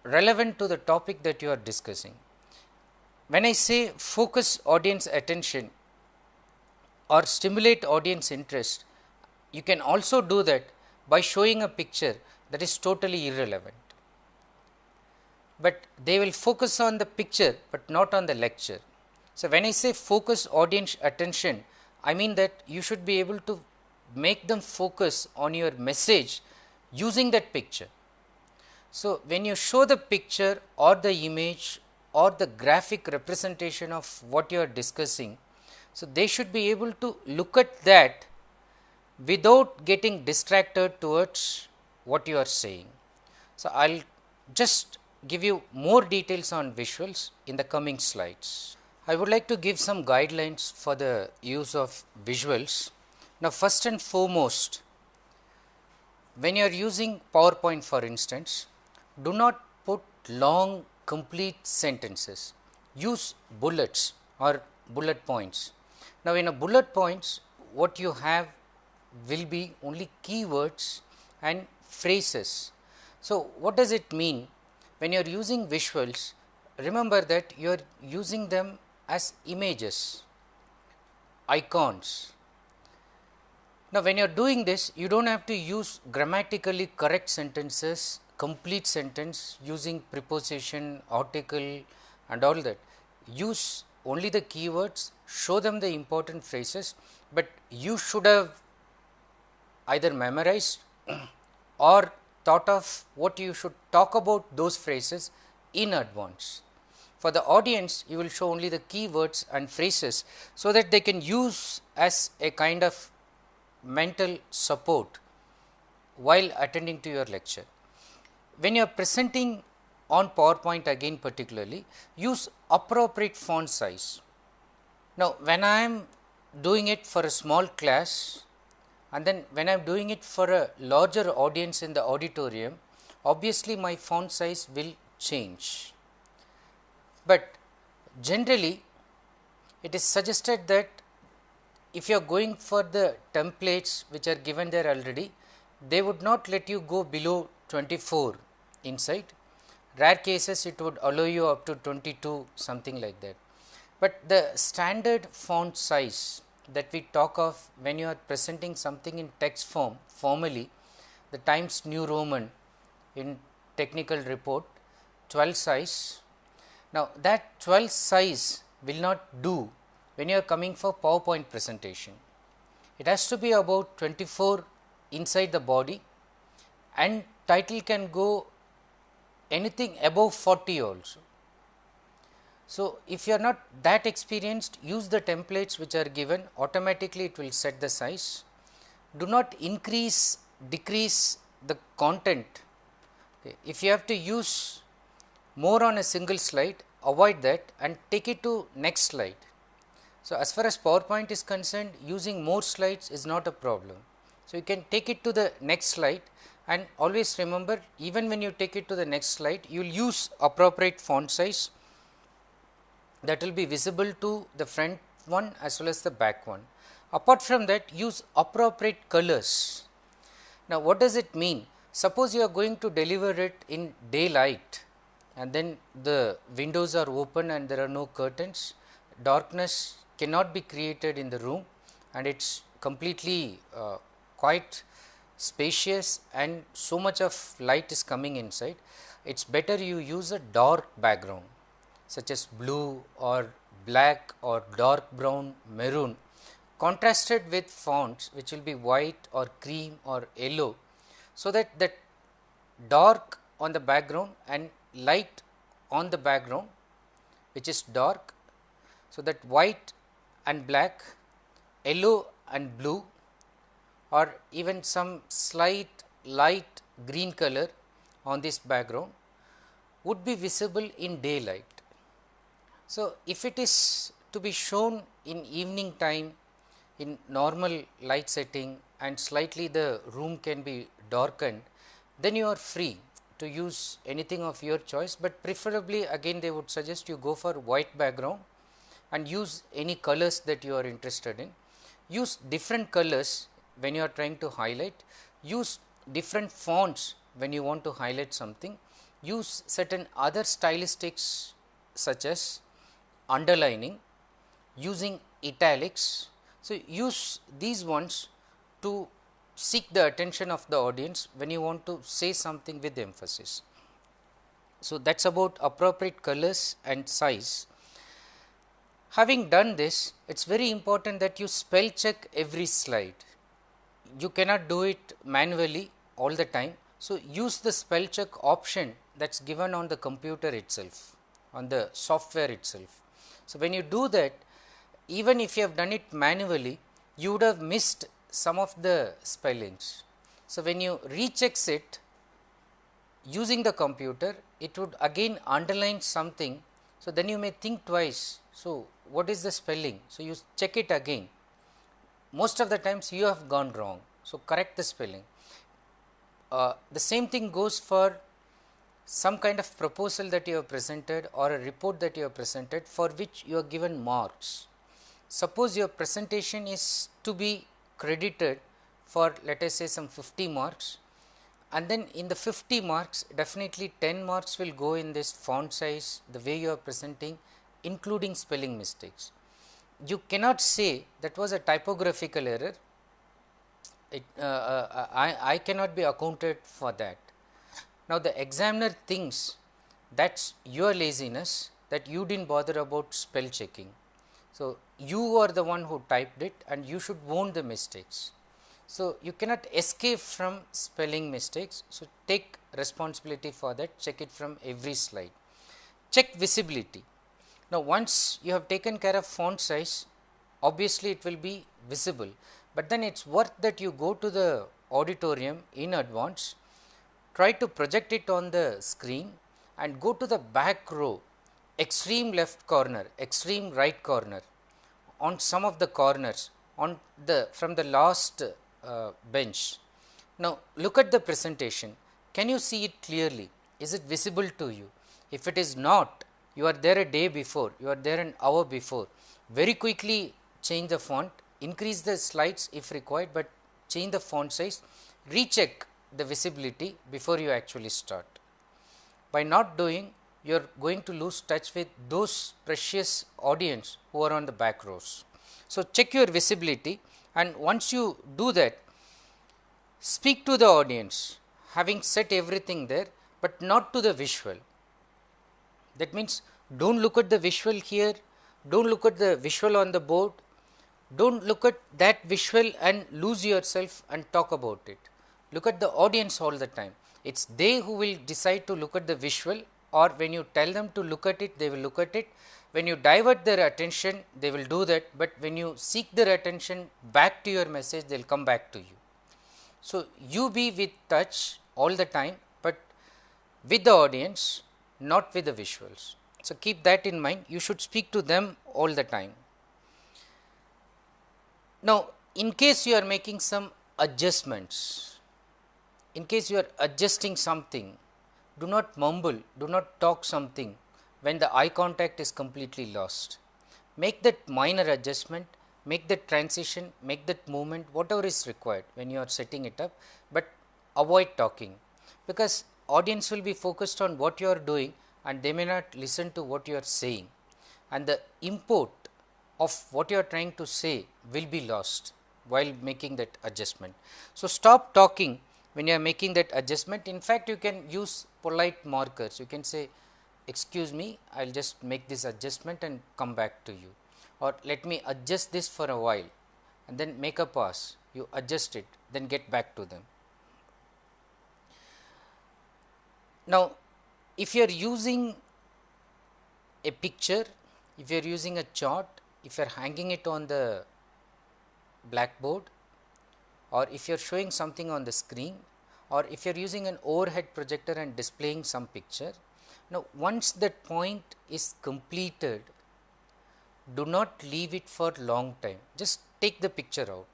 relevant to the topic that you are discussing. When I say focus audience attention or stimulate audience interest, you can also do that by showing a picture that is totally irrelevant. But they will focus on the picture, but not on the lecture. So, when I say focus audience attention, I mean that you should be able to make them focus on your message using that picture. So, when you show the picture or the image or the graphic representation of what you are discussing, so they should be able to look at that without getting distracted towards what you are saying. So, I will just give you more details on visuals in the coming slides. I would like to give some guidelines for the use of visuals. Now, first and foremost, when you are using PowerPoint for instance, do not put long complete sentences. Use bullets or bullet points. Now, in a bullet points, what you have will be only keywords and phrases. So, what does it mean? When you are using visuals, remember that you are using them as images, icons. Now, when you are doing this, you do not have to use grammatically correct sentences, complete sentence using preposition, article and all that. Use only the keywords, show them the important phrases, but you should have either memorized or thought of what you should talk about those phrases in advance. For the audience, you will show only the keywords and phrases so that they can use as a kind of mental support while attending to your lecture. When you are presenting on PowerPoint again particularly, use appropriate font size. Now, when I am doing it for a small class and then when I am doing it for a larger audience in the auditorium, obviously my font size will change. But generally, it is suggested that if you are going for the templates which are given there already, they would not let you go below 24 inside. Rare cases it would allow you up to 22, something like that. But the standard font size that we talk of when you are presenting something in text form formally, the Times New Roman in technical report 12 size. Now, that 12 size will not do when you are coming for PowerPoint presentation. It has to be about 24 inside the body and title can go anything above 40 also. So, if you are not that experienced, use the templates which are given, automatically it will set the size. Do not increase, decrease the content. Okay. If you have to use more on a single slide, avoid that and take it to next slide. So, as far as PowerPoint is concerned, using more slides is not a problem. So, you can take it to the next slide and always remember, even when you take it to the next slide, you will use appropriate font size that will be visible to the front one as well as the back one. Apart from that, use appropriate colors. Now, what does it mean? Suppose you are going to deliver it in daylight and then the windows are open and there are no curtains, darkness cannot be created in the room and it is completely quite spacious and so much of light is coming inside. It is better you use a dark background such as blue or black or dark brown, maroon, contrasted with fonts which will be white or cream or yellow, so that the dark on the background and light on the background which is dark, so that white and black, yellow and blue or even some slight light green color on this background would be visible in daylight. So, if it is to be shown in evening time in normal light setting and slightly the room can be darkened, then you are free to use anything of your choice, but preferably again they would suggest you go for white background and use any colors that you are interested in. Use different colors when you are trying to highlight, use different fonts when you want to highlight something, use certain other stylistics such as underlining, using italics. So, use these ones to seek the attention of the audience when you want to say something with emphasis. So, that is about appropriate colors and size. Having done this, it is very important that you spell check every slide. You cannot do it manually all the time. So, use the spell check option that is given on the computer itself, on the software itself. So, when you do that, even if you have done it manually, you would have missed some of the spellings. So, when you recheck it, using the computer, it would again underline something. So, then you may think twice. So, what is the spelling? So, you check it again. Most of the times you have gone wrong. So, correct the spelling. The same thing goes for some kind of proposal that you have presented or a report that you have presented for which you are given marks. Suppose your presentation is to be credited for, let us say, some 50 marks, and then in the 50 marks definitely 10 marks will go in this font size, the way you are presenting, including spelling mistakes. You cannot say that was a typographical error. I cannot be accounted for that. Now, the examiner thinks that's your laziness, that you didn't bother about spell checking. So, you are the one who typed it and you should own the mistakes. So, you cannot escape from spelling mistakes. So, take responsibility for that, check it from every slide. Check visibility. Now, once you have taken care of font size, obviously it will be visible, but then it is worth that you go to the auditorium in advance, try to project it on the screen and go to the back row, extreme left corner, extreme right corner, on some of the corners, on the from the last bench. Now, look at the presentation. Can you see it clearly? Is it visible to you? If it is not, you are there a day before, you are there an hour before, very quickly change the font, increase the slides if required, but change the font size, recheck the visibility before you actually start. By not doing, you are going to lose touch with those precious audience who are on the back rows. So, check your visibility, and once you do that, speak to the audience having set everything there, but not to the visual. That means, do not look at the visual here, do not look at the visual on the board, do not look at that visual and lose yourself and talk about it. Look at the audience all the time. It is they who will decide to look at the visual, or when you tell them to look at it, they will look at it. When you divert their attention, they will do that, but when you seek their attention back to your message, they will come back to you. So, you be with touch all the time, but with the audience, not with the visuals. So, keep that in mind, you should speak to them all the time. Now, in case you are making some adjustments, in case you are adjusting something, do not mumble, do not talk something when the eye contact is completely lost. Make that minor adjustment, make that transition, make that movement, whatever is required when you are setting it up, but avoid talking, because audience will be focused on what you are doing and they may not listen to what you are saying, and the import of what you are trying to say will be lost while making that adjustment. So, stop talking when you are making that adjustment. In fact, you can use polite markers. You can say, excuse me, I will just make this adjustment and come back to you, or let me adjust this for a while, and then make a pause, you adjust it, then get back to them. Now, if you are using a picture, if you are using a chart, if you are hanging it on the blackboard, or if you are showing something on the screen, or if you are using an overhead projector and displaying some picture. Now, once that point is completed, do not leave it for long time, just take the picture out.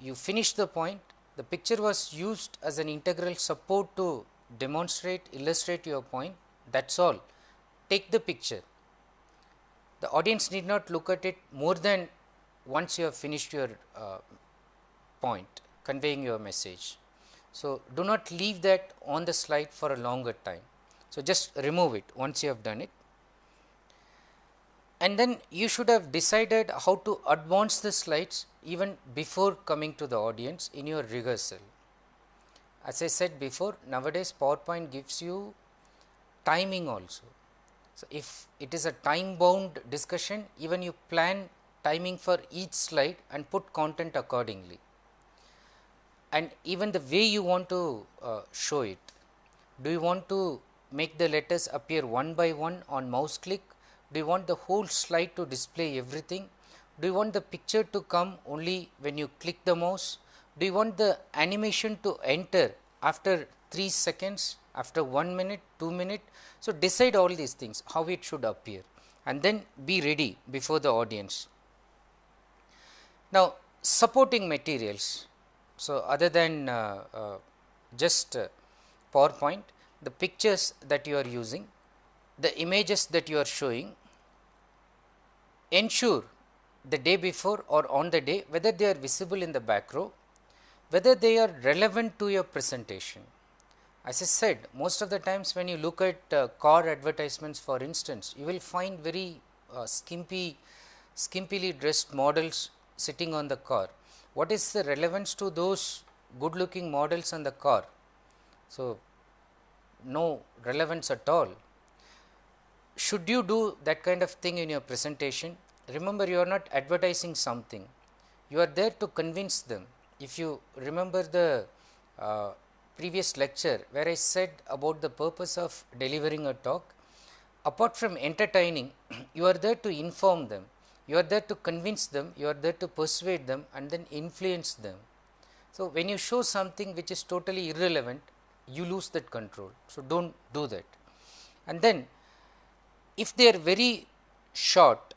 You finish the point, the picture was used as an integral support to demonstrate, illustrate your point, that is all. Take the picture. The audience need not look at it more than once you have finished your point, conveying your message. So, do not leave that on the slide for a longer time. So, just remove it once you have done it, and then you should have decided how to advance the slides even before coming to the audience in your rehearsal. As I said before, nowadays PowerPoint gives you timing also. So, if it is a time bound discussion, even you plan timing for each slide and put content accordingly, and even the way you want to show it. Do you want to make the letters appear one by one on mouse click? Do you want the whole slide to display everything? Do you want the picture to come only when you click the mouse? Do you want the animation to enter after 3 seconds, after 1 minute, 2 minutes. So, decide all these things, how it should appear, and then be ready before the audience. Now, supporting materials. So, other than just PowerPoint, the pictures that you are using, the images that you are showing, ensure the day before or on the day whether they are visible in the back row, whether they are relevant to your presentation. As I said, most of the times when you look at car advertisements, for instance, you will find very skimpily dressed models sitting on the car. What is the relevance to those good looking models on the car? So, no relevance at all. Should you do that kind of thing in your presentation? Remember, you are not advertising something, you are there to convince them. If you remember the previous lecture where I said about the purpose of delivering a talk, apart from entertaining, you are there to inform them, you are there to convince them, you are there to persuade them and then influence them. So, when you show something which is totally irrelevant, you lose that control. So, do not do that. And then if they are very short,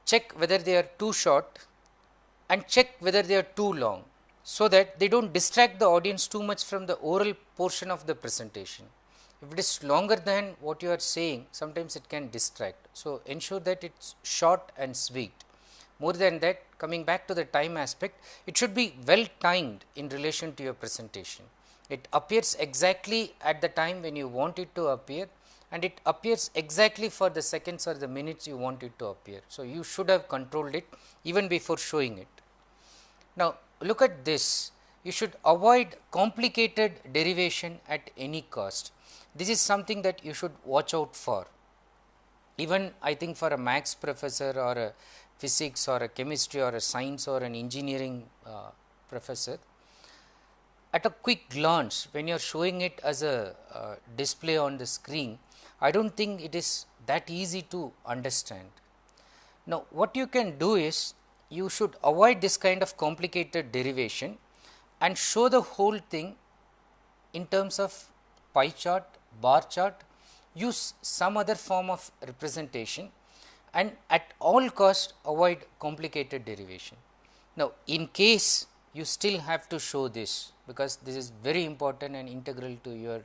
check whether they are too short and check whether they are too long, so that they do not distract the audience too much from the oral portion of the presentation. If it is longer than what you are saying, sometimes it can distract. So, ensure that it is short and sweet. More than that, coming back to the time aspect, it should be well timed in relation to your presentation. It appears exactly at the time when you want it to appear, and it appears exactly for the seconds or the minutes you want it to appear. So, you should have controlled it even before showing it. Now, look at this. You should avoid complicated derivation at any cost. This is something that you should watch out for. Even I think for a maths professor or a physics or a chemistry or a science or an engineering professor, at a quick glance when you are showing it as a display on the screen, I do not think it is that easy to understand. Now, what you can do is, you should avoid this kind of complicated derivation and show the whole thing in terms of pie chart, bar chart, use some other form of representation, and at all cost avoid complicated derivation. Now, in case you still have to show this, because this is very important and integral to your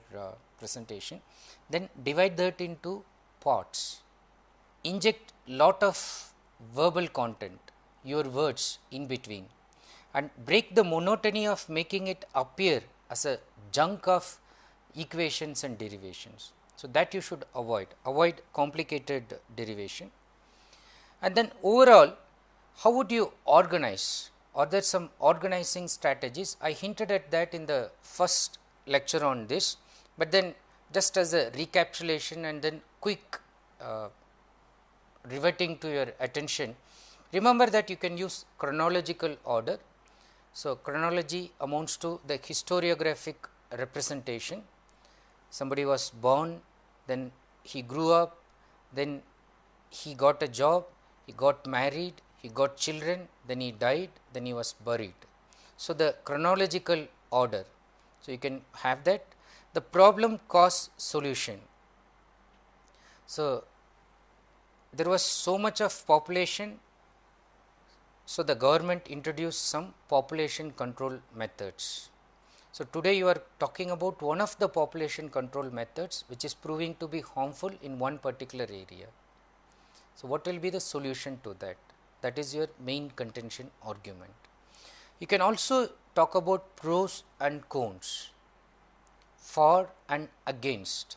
presentation, then divide that into parts. Inject lot of verbal content, your words in between, and break the monotony of making it appear as a junk of equations and derivations. So, that you should avoid complicated derivation. And then overall, how would you organize? Are there some organizing strategies? I hinted at that in the first lecture on this, but then just as a recapitulation and then quick riveting to your attention, remember that you can use chronological order. So, chronology amounts to the historiographic representation. Somebody was born, then he grew up, then he got a job, he got married, he got children, then he died, then he was buried. So, the chronological order. So, you can have that. The problem, cause, solution. So, there was so much of population. So, the government introduced some population control methods. So, today you are talking about one of the population control methods which is proving to be harmful in one particular area. So, what will be the solution to that? That is your main contention argument. You can also talk about pros and cons, for and against,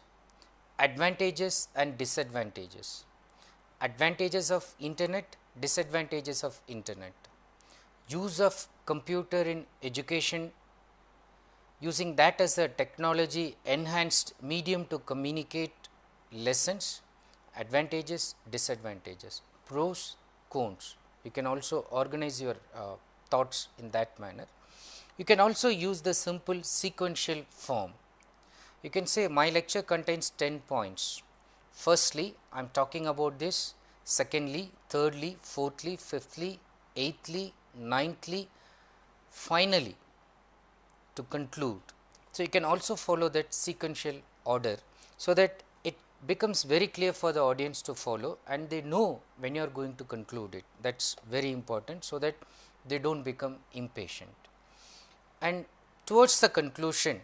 advantages and disadvantages, advantages of internet, disadvantages of internet, use of computer in education, using that as a technology enhanced medium to communicate lessons, advantages, disadvantages, pros, cons. You can also organize your thoughts in that manner. You can also use the simple sequential form. You can say my lecture contains 10 points. Firstly, I am talking about this. Secondly, thirdly, fourthly, fifthly, eighthly, ninthly, finally, to conclude. So, you can also follow that sequential order, so that it becomes very clear for the audience to follow and they know when you are going to conclude it. That is very important, so that they do not become impatient. And towards the conclusion,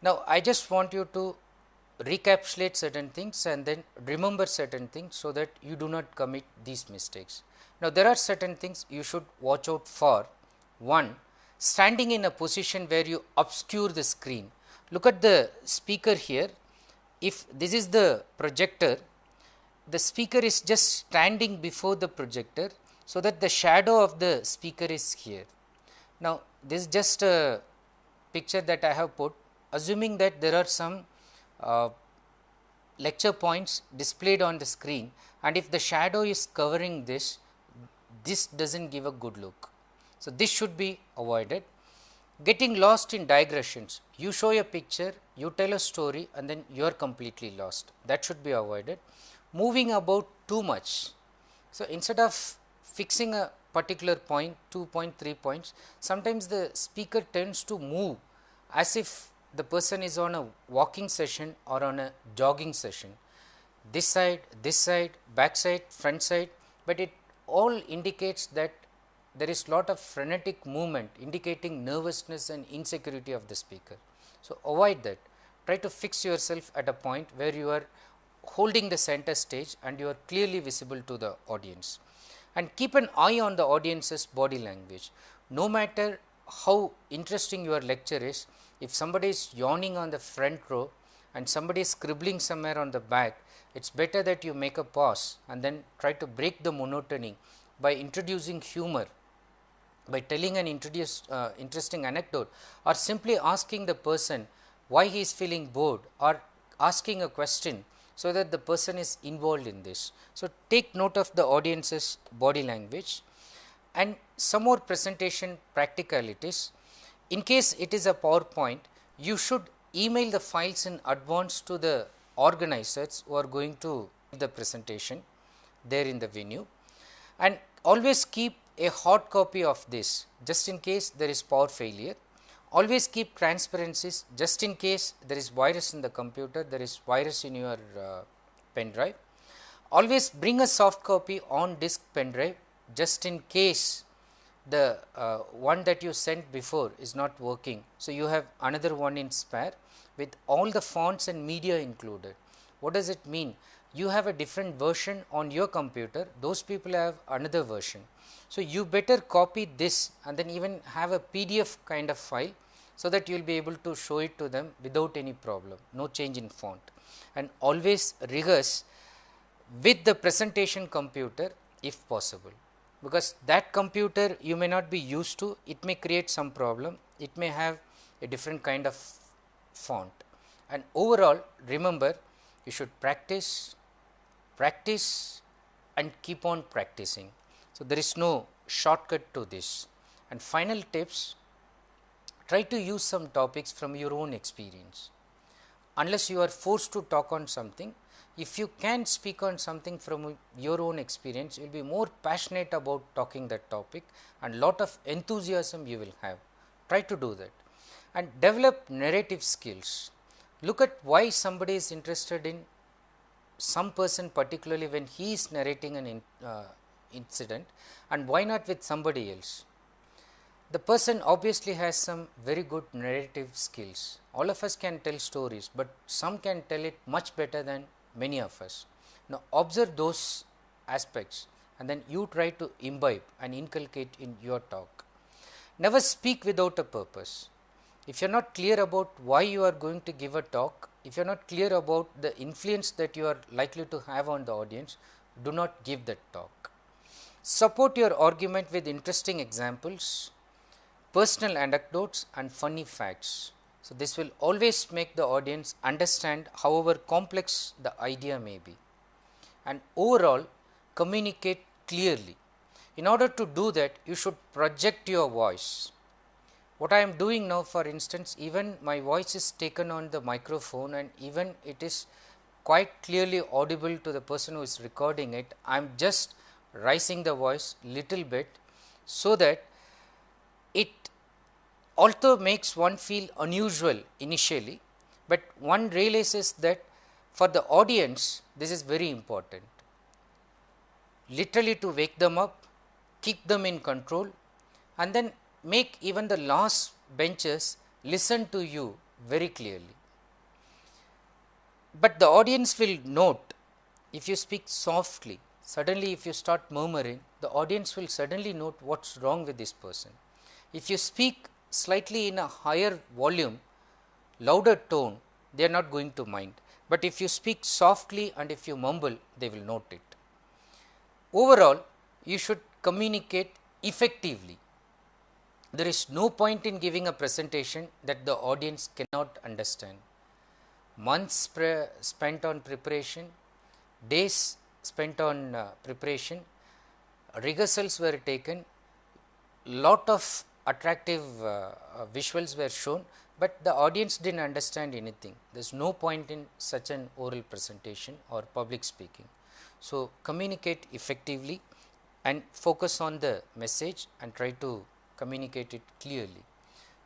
now I just want you to recapitulate certain things and then remember certain things, so that you do not commit these mistakes. Now, there are certain things you should watch out for. One, standing in a position where you obscure the screen. Look at the speaker here. If this is the projector, the speaker is just standing before the projector, so that the shadow of the speaker is here. Now, this is just a picture that I have put, assuming that there are some lecture points displayed on the screen, and if the shadow is covering this, this does not give a good look. So, this should be avoided. Getting lost in digressions, you show a picture, you tell a story and then you are completely lost, that should be avoided. Moving about too much. So, instead of fixing a particular point, 2 point, 3 points, sometimes the speaker tends to move as if the person is on a walking session or on a jogging session, this side, back side, front side, but it all indicates that there is lot of frenetic movement indicating nervousness and insecurity of the speaker. So, avoid that. Try to fix yourself at a point where you are holding the center stage and you are clearly visible to the audience, and keep an eye on the audience's body language. No matter how interesting your lecture is, if somebody is yawning on the front row and somebody is scribbling somewhere on the back, it is better that you make a pause and then try to break the monotony by introducing humor, by telling an interesting anecdote, or simply asking the person why he is feeling bored, or asking a question, so that the person is involved in this. So, take note of the audience's body language. And some more presentation practicalities. In case it is a PowerPoint, you should email the files in advance to the organizers who are going to give the presentation there in the venue, and always keep a hard copy of this just in case there is power failure. Always keep transparencies just in case there is virus in the computer, there is virus in your pen drive. Always bring a soft copy on disk pen drive just in case the one that you sent before is not working. So, you have another one in spare with all the fonts and media included. What does it mean? You have a different version on your computer, those people have another version. So, you better copy this and then even have a PDF kind of file, so that you will be able to show it to them without any problem, no change in font. And always rehearse with the presentation computer if possible, because that computer you may not be used to, it may create some problem, it may have a different kind of font. And overall, remember, you should practice and keep on practicing. So, there is no shortcut to this. And final tips, try to use some topics from your own experience. Unless you are forced to talk on something, if you can speak on something from your own experience, you will be more passionate about talking that topic and lot of enthusiasm you will have. Try to do that. And develop narrative skills. Look at why somebody is interested in some person, particularly when he is narrating an incident, and why not with somebody else. The person obviously has some very good narrative skills. All of us can tell stories, but some can tell it much better than many of us. Now, observe those aspects and then you try to imbibe and inculcate in your talk. Never speak without a purpose. If you are not clear about why you are going to give a talk, if you are not clear about the influence that you are likely to have on the audience, do not give that talk. Support your argument with interesting examples, personal anecdotes and funny facts. So, this will always make the audience understand however complex the idea may be. And overall, communicate clearly. In order to do that, you should project your voice. What I am doing now, for instance, even my voice is taken on the microphone and even it is quite clearly audible to the person who is recording it. I am just raising the voice little bit, so that it although makes one feel unusual initially, but one realizes that for the audience this is very important, literally to wake them up, keep them in control, and then make even the last benches listen to you very clearly. But the audience will note, if you speak softly, suddenly if you start murmuring, the audience will suddenly note what's wrong with this person. If you speak slightly in a higher volume, louder tone, they are not going to mind. But if you speak softly and if you mumble, they will note it. Overall, you should communicate effectively. There is no point in giving a presentation that the audience cannot understand. Months spent on preparation, days spent on preparation, rehearsals were taken, lot of attractive visuals were shown, but the audience didn't understand anything. There is no point in such an oral presentation or public speaking. So, communicate effectively and focus on the message and try to communicate it clearly.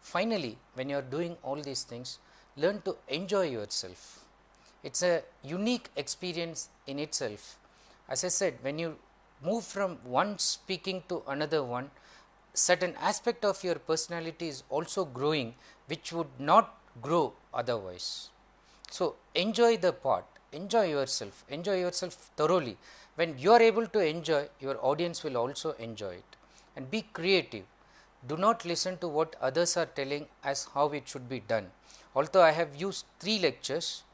Finally, when you are doing all these things, learn to enjoy yourself. It is a unique experience in itself. As I said, when you move from one speaking to another one, certain aspect of your personality is also growing, which would not grow otherwise. So, enjoy the part, enjoy yourself thoroughly. When you are able to enjoy, your audience will also enjoy it. And be creative. Do not listen to what others are telling as how it should be done. Although I have used 3 lectures,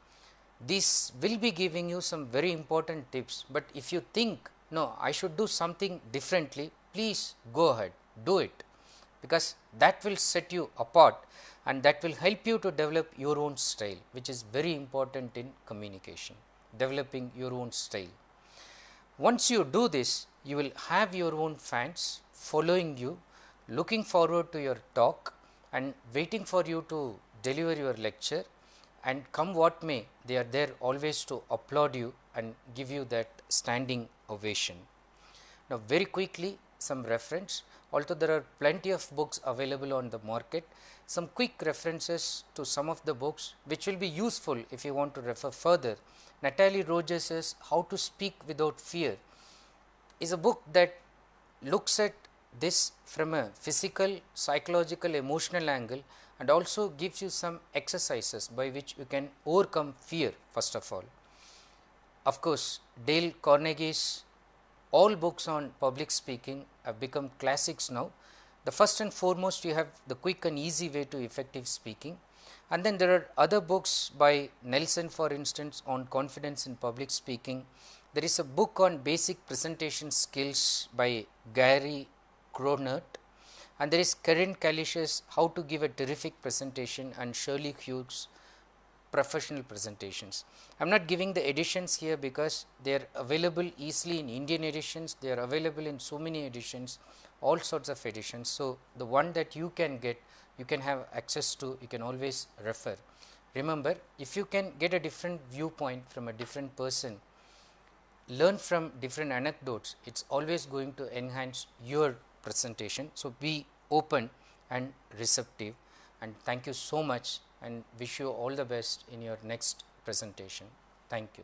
these will be giving you some very important tips, but if you think, no, I should do something differently, please go ahead, do it, because that will set you apart and that will help you to develop your own style, which is very important in communication, developing your own style. Once you do this, you will have your own fans following you, looking forward to your talk and waiting for you to deliver your lecture, and come what may, they are there always to applaud you and give you that standing ovation. Now, very quickly some reference, although there are plenty of books available on the market, some quick references to some of the books which will be useful if you want to refer further. Natalie Rogers' How to Speak Without Fear is a book that looks at this from a physical, psychological, emotional angle, and also gives you some exercises by which you can overcome fear first of all. Of course, Dale Carnegie's all books on public speaking have become classics now. The first and foremost, you have the quick and easy way to effective speaking, and then there are other books by Nelson, for instance, on confidence in public speaking. There is a book on basic presentation skills by Gary Cronert, and there is Karen Kalish's How to Give a Terrific Presentation and Shirley Hughes' Professional Presentations. I am not giving the editions here because they are available easily in Indian editions, they are available in so many editions, all sorts of editions. So, the one that you can get, you can have access to, you can always refer. Remember, if you can get a different viewpoint from a different person, learn from different anecdotes, it is always going to enhance your presentation. So, be open and receptive, and thank you so much and wish you all the best in your next presentation. Thank you.